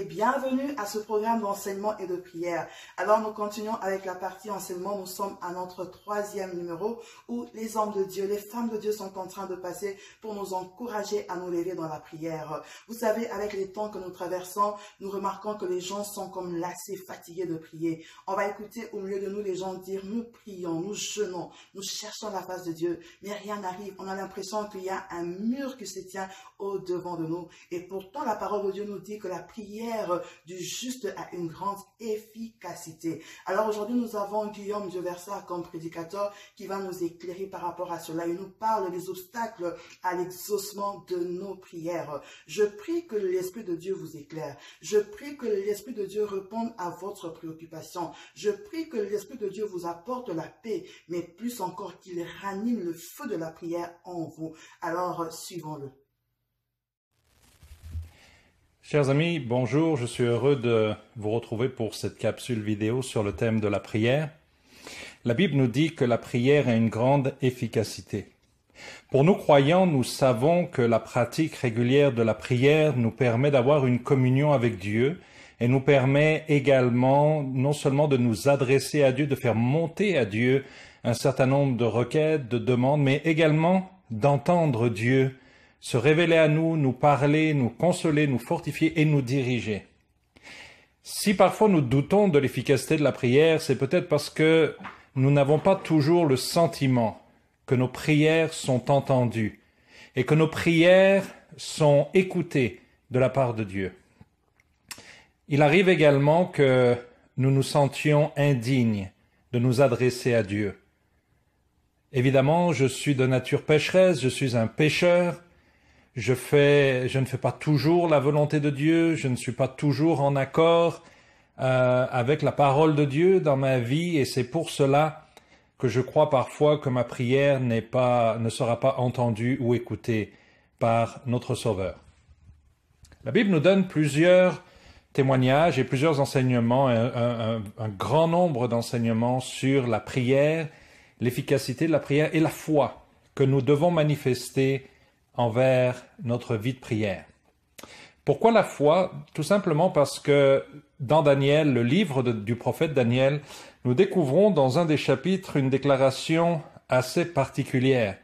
bienvenue à ce programme d'enseignement et de prière. Alors nous continuons avec la partie enseignement. Nous sommes à notre 3e numéro où les hommes de Dieu, les femmes de Dieu sont en train de passer pour nous encourager à nous lever dans la prière. Vous savez, avec les temps que nous traversons, nous remarquons que les gens sont comme lassés, fatigués de prier. On va écouter au milieu de nous les gens dire, nous prions, nous jeûnons, nous cherchons la face de Dieu, mais rien n'arrive. On a l'impression qu'il y a un mur qui se tient au-devant de nous. Et pourtant, la parole de Dieu nous dit que la prière du juste a une grande efficacité. Alors aujourd'hui, nous avons Guillaume Dioversa comme prédicateur qui va nous éclairer par rapport à cela. Il nous parle des obstacles à l'exaucement de nos prières. Je prie que l'Esprit de Dieu vous éclaire. Je prie que l'Esprit de Dieu réponde à votre préoccupation. Je prie que l'Esprit de Dieu vous apporte la paix, mais plus encore qu'il ranime le feu de la prière en vous. Alors, suivons-le. Chers amis, bonjour, je suis heureux de vous retrouver pour cette capsule vidéo sur le thème de la prière. La Bible nous dit que la prière a une grande efficacité. Pour nous croyants, nous savons que la pratique régulière de la prière nous permet d'avoir une communion avec Dieu et nous permet également non seulement de nous adresser à Dieu, de faire monter à Dieu un certain nombre de requêtes, de demandes, mais également d'entendre Dieu se révéler à nous, nous parler, nous consoler, nous fortifier et nous diriger. Si parfois nous doutons de l'efficacité de la prière, c'est peut-être parce que nous n'avons pas toujours le sentiment que nos prières sont entendues et que nos prières sont écoutées de la part de Dieu. Il arrive également que nous nous sentions indignes de nous adresser à Dieu. Évidemment, je suis de nature pécheresse, je suis un pécheur. Je ne fais pas toujours la volonté de Dieu, je ne suis pas toujours en accord avec la parole de Dieu dans ma vie et c'est pour cela que je crois parfois que ma prière ne sera pas entendue ou écoutée par notre Sauveur. La Bible nous donne plusieurs témoignages et plusieurs enseignements, un grand nombre d'enseignements sur la prière, l'efficacité de la prière et la foi que nous devons manifester envers notre vie de prière. Pourquoi la foi? Tout simplement parce que dans Daniel, le livre du prophète Daniel, nous découvrons dans un des chapitres une déclaration assez particulière.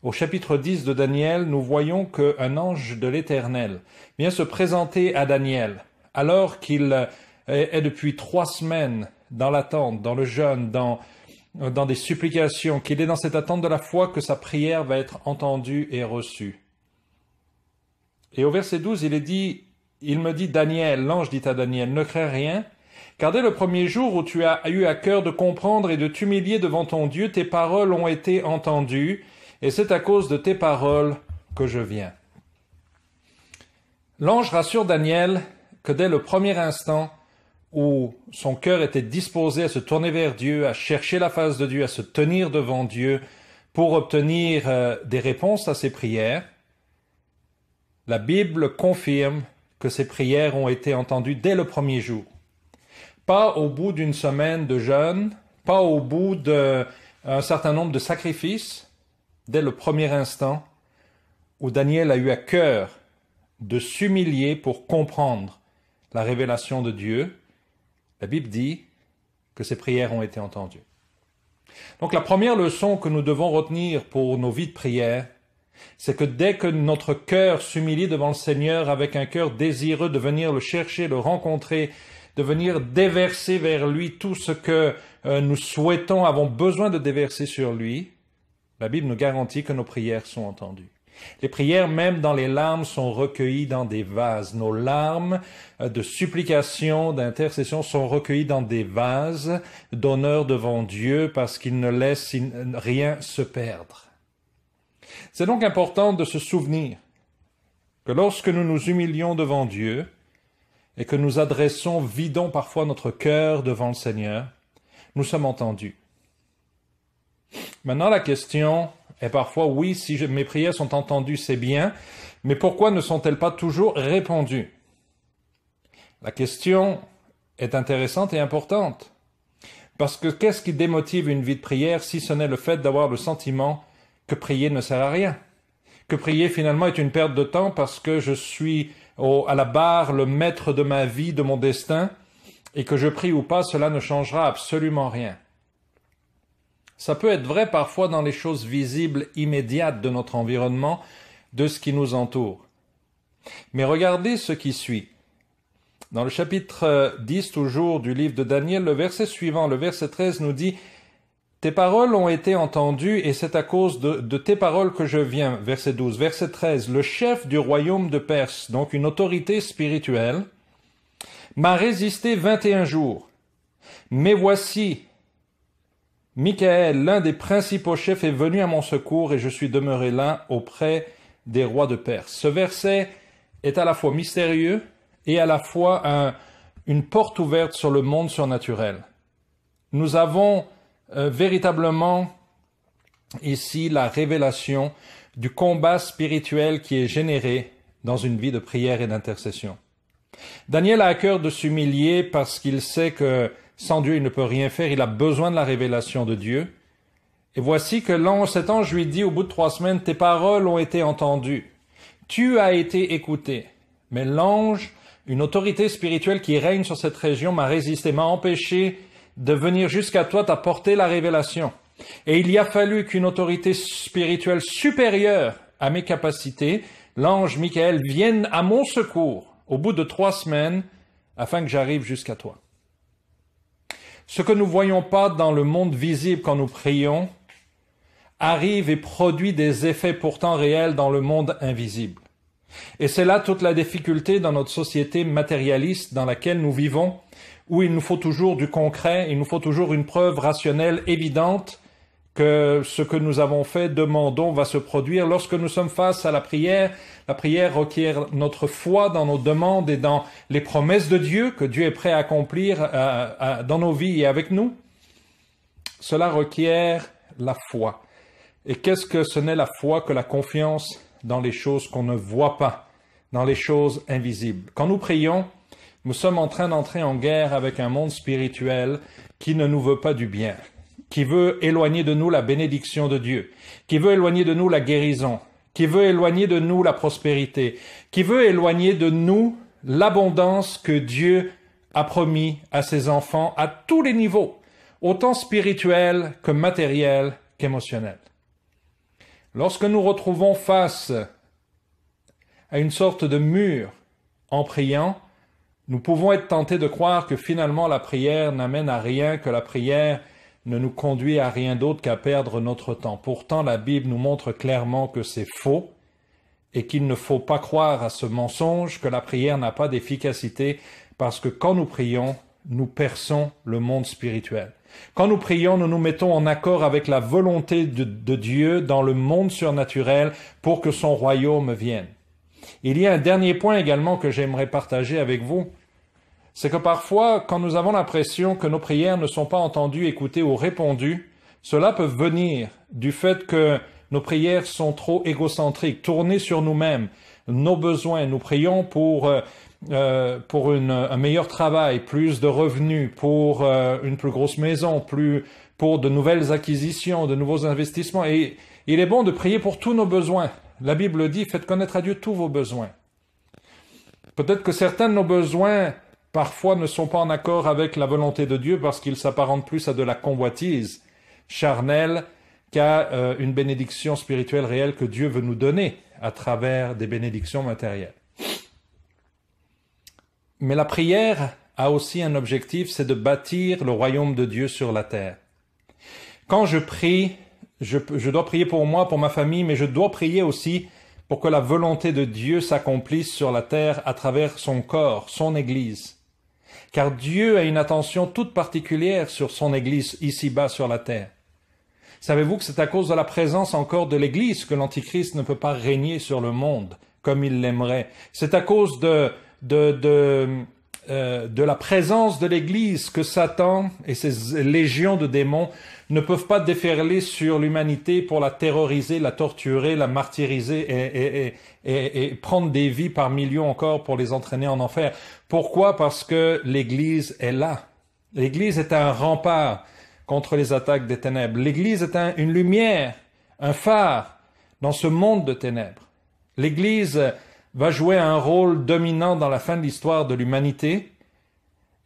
Au chapitre 10 de Daniel, nous voyons qu'un ange de l'Éternel vient se présenter à Daniel, alors qu'il est depuis 3 semaines dans l'attente, dans le jeûne, dans des supplications, qu'il est dans cette attente de la foi que sa prière va être entendue et reçue. Et au verset 12, il me dit, Daniel, l'ange dit à Daniel, ne crains rien, car dès le premier jour où tu as eu à cœur de comprendre et de t'humilier devant ton Dieu, tes paroles ont été entendues, et c'est à cause de tes paroles que je viens. L'ange rassure Daniel que dès le premier instant, où son cœur était disposé à se tourner vers Dieu, à chercher la face de Dieu, à se tenir devant Dieu pour obtenir des réponses à ses prières, la Bible confirme que ses prières ont été entendues dès le premier jour. Pas au bout d'une semaine de jeûne, pas au bout d'un certain nombre de sacrifices, dès le premier instant où Daniel a eu à cœur de s'humilier pour comprendre la révélation de Dieu. La Bible dit que ces prières ont été entendues. Donc la première leçon que nous devons retenir pour nos vies de prière, c'est que dès que notre cœur s'humilie devant le Seigneur avec un cœur désireux de venir le chercher, le rencontrer, de venir déverser vers lui tout ce que nous souhaitons, avons besoin de déverser sur lui, la Bible nous garantit que nos prières sont entendues. Les prières, même dans les larmes, sont recueillies dans des vases. Nos larmes de supplication, d'intercession sont recueillies dans des vases d'honneur devant Dieu parce qu'il ne laisse rien se perdre. C'est donc important de se souvenir que lorsque nous nous humilions devant Dieu et que nous vidons parfois notre cœur devant le Seigneur, nous sommes entendus. Maintenant, la question est parfois, oui, si mes prières sont entendues, c'est bien, mais pourquoi ne sont-elles pas toujours répondues? La question est intéressante et importante, parce que qu'est-ce qui démotive une vie de prière si ce n'est le fait d'avoir le sentiment que prier ne sert à rien, que prier finalement est une perte de temps parce que je suis à la barre, le maître de ma vie, de mon destin, et que je prie ou pas, cela ne changera absolument rien. Ça peut être vrai parfois dans les choses visibles, immédiates de notre environnement, de ce qui nous entoure. Mais regardez ce qui suit. Dans le chapitre 10 toujours du livre de Daniel, le verset suivant, le verset 13 nous dit « Tes paroles ont été entendues et c'est à cause de tes paroles que je viens. » Verset 12. Verset 13. « Le chef du royaume de Perse, donc une autorité spirituelle, m'a résisté 21 jours. Mais voici, Michael, l'un des principaux chefs, est venu à mon secours et je suis demeuré là auprès des rois de Perse. » Ce verset est à la fois mystérieux et à la fois une porte ouverte sur le monde surnaturel. Nous avons véritablement ici la révélation du combat spirituel qui est généré dans une vie de prière et d'intercession. Daniel a à cœur de s'humilier parce qu'il sait que sans Dieu il ne peut rien faire, il a besoin de la révélation de Dieu. Et voici que cet ange lui dit au bout de 3 semaines, « Tes paroles ont été entendues, tu as été écouté. » Mais l'ange, une autorité spirituelle qui règne sur cette région, m'a résisté, m'a empêché de venir jusqu'à toi, t'apporter la révélation. Et il y a fallu qu'une autorité spirituelle supérieure à mes capacités, l'ange Michael, vienne à mon secours au bout de 3 semaines afin que j'arrive jusqu'à toi. Ce que nous ne voyons pas dans le monde visible quand nous prions arrive et produit des effets pourtant réels dans le monde invisible. Et c'est là toute la difficulté dans notre société matérialiste dans laquelle nous vivons, où il nous faut toujours du concret, il nous faut toujours une preuve rationnelle évidente que ce que nous avons fait, demandons, va se produire. Lorsque nous sommes face à la prière requiert notre foi dans nos demandes et dans les promesses de Dieu que Dieu est prêt à accomplir dans nos vies et avec nous. Cela requiert la foi. Et qu'est-ce que ce n'est la foi que la confiance dans les choses qu'on ne voit pas, dans les choses invisibles? Quand nous prions, nous sommes en train d'entrer en guerre avec un monde spirituel qui ne nous veut pas du bien, qui veut éloigner de nous la bénédiction de Dieu, qui veut éloigner de nous la guérison, qui veut éloigner de nous la prospérité, qui veut éloigner de nous l'abondance que Dieu a promis à ses enfants à tous les niveaux, autant spirituels que matériels qu'émotionnels. Lorsque nous retrouvons face à une sorte de mur en priant, nous pouvons être tentés de croire que finalement la prière n'amène à rien, que la prière ne nous conduit à rien d'autre qu'à perdre notre temps. Pourtant, la Bible nous montre clairement que c'est faux et qu'il ne faut pas croire à ce mensonge, que la prière n'a pas d'efficacité, parce que quand nous prions, nous perçons le monde spirituel. Quand nous prions, nous nous mettons en accord avec la volonté de Dieu dans le monde surnaturel pour que son royaume vienne. Il y a un dernier point également que j'aimerais partager avec vous. C'est que parfois, quand nous avons l'impression que nos prières ne sont pas entendues, écoutées ou répondues, cela peut venir du fait que nos prières sont trop égocentriques, tournées sur nous-mêmes, nos besoins. Nous prions pour un meilleur travail, plus de revenus, pour une plus grosse maison, pour de nouvelles acquisitions, de nouveaux investissements. Et il est bon de prier pour tous nos besoins. La Bible dit, faites connaître à Dieu tous vos besoins. Peut-être que certains de nos besoins, parfois, ne sont pas en accord avec la volonté de Dieu parce qu'ils s'apparentent plus à de la convoitise charnelle qu'à une bénédiction spirituelle réelle que Dieu veut nous donner à travers des bénédictions matérielles. Mais la prière a aussi un objectif, c'est de bâtir le royaume de Dieu sur la terre. Quand je prie, je dois prier pour moi, pour ma famille, mais je dois prier aussi pour que la volonté de Dieu s'accomplisse sur la terre à travers son corps, son Église. Car Dieu a une attention toute particulière sur son Église ici-bas sur la terre. Savez-vous que c'est à cause de la présence encore de l'Église que l'Antichrist ne peut pas régner sur le monde comme il l'aimerait? C'est à cause de la présence de l'Église que Satan et ses légions de démons ne peuvent pas déferler sur l'humanité pour la terroriser, la torturer, la martyriser et prendre des vies par millions encore pour les entraîner en enfer. Pourquoi? Parce que l'Église est là. L'Église est un rempart contre les attaques des ténèbres. L'Église est une lumière, un phare dans ce monde de ténèbres. L'Église va jouer un rôle dominant dans la fin de l'histoire de l'humanité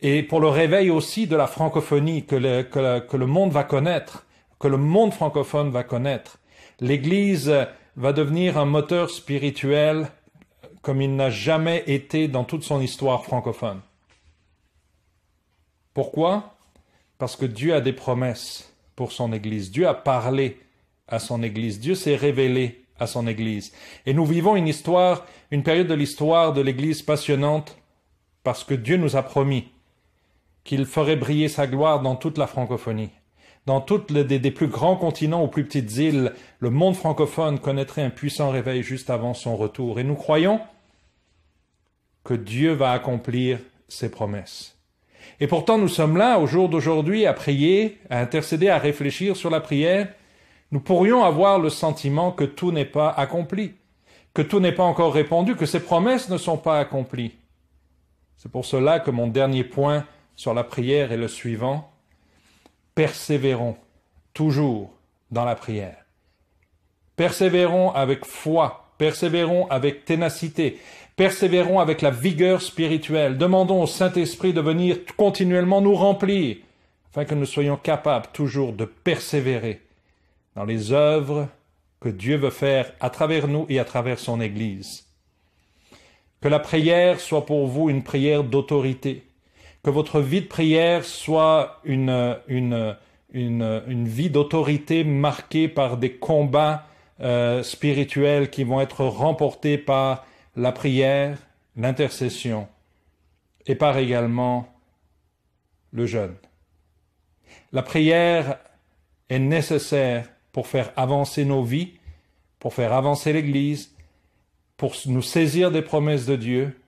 et pour le réveil aussi de la francophonie que le monde va connaître, que le monde francophone va connaître. L'Église va devenir un moteur spirituel comme il n'a jamais été dans toute son histoire francophone. Pourquoi? Parce que Dieu a des promesses pour son Église. Dieu a parlé à son Église. Dieu s'est révélé à son Église. Et nous vivons une période de l'histoire de l'Église passionnante parce que Dieu nous a promis qu'il ferait briller sa gloire dans toute la francophonie. Dans des plus grands continents aux plus petites îles, le monde francophone connaîtrait un puissant réveil juste avant son retour. Et nous croyons que Dieu va accomplir ses promesses. Et pourtant, nous sommes là, au jour d'aujourd'hui, à prier, à intercéder, à réfléchir sur la prière. Nous pourrions avoir le sentiment que tout n'est pas accompli, que tout n'est pas encore répondu, que ces promesses ne sont pas accomplies. C'est pour cela que mon dernier point sur la prière est le suivant. Persévérons toujours dans la prière. Persévérons avec foi, persévérons avec ténacité, persévérons avec la vigueur spirituelle. Demandons au Saint-Esprit de venir continuellement nous remplir, afin que nous soyons capables toujours de persévérer dans les œuvres que Dieu veut faire à travers nous et à travers son Église. Que la prière soit pour vous une prière d'autorité. Que votre vie de prière soit une vie d'autorité marquée par des combats spirituels qui vont être remportés par la prière, l'intercession et par également le jeûne. La prière est nécessaire pour faire avancer nos vies, pour faire avancer l'Église, pour nous saisir des promesses de Dieu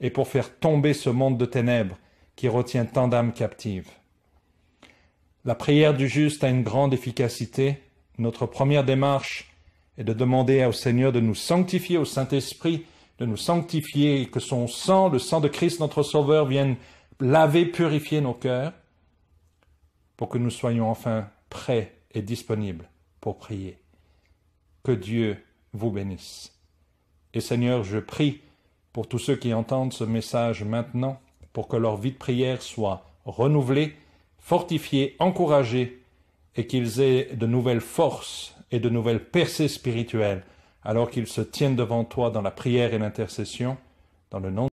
et pour faire tomber ce monde de ténèbres qui retient tant d'âmes captives. La prière du juste a une grande efficacité. Notre première démarche est de demander au Seigneur de nous sanctifier, au Saint-Esprit, de nous sanctifier, et que son sang, le sang de Christ, notre Sauveur, vienne laver, purifier nos cœurs, pour que nous soyons enfin prêts et disponibles pour prier. Que Dieu vous bénisse. Et Seigneur, je prie pour tous ceux qui entendent ce message maintenant, pour que leur vie de prière soit renouvelée, fortifiée, encouragée, et qu'ils aient de nouvelles forces et de nouvelles percées spirituelles, alors qu'ils se tiennent devant toi dans la prière et l'intercession, dans le nom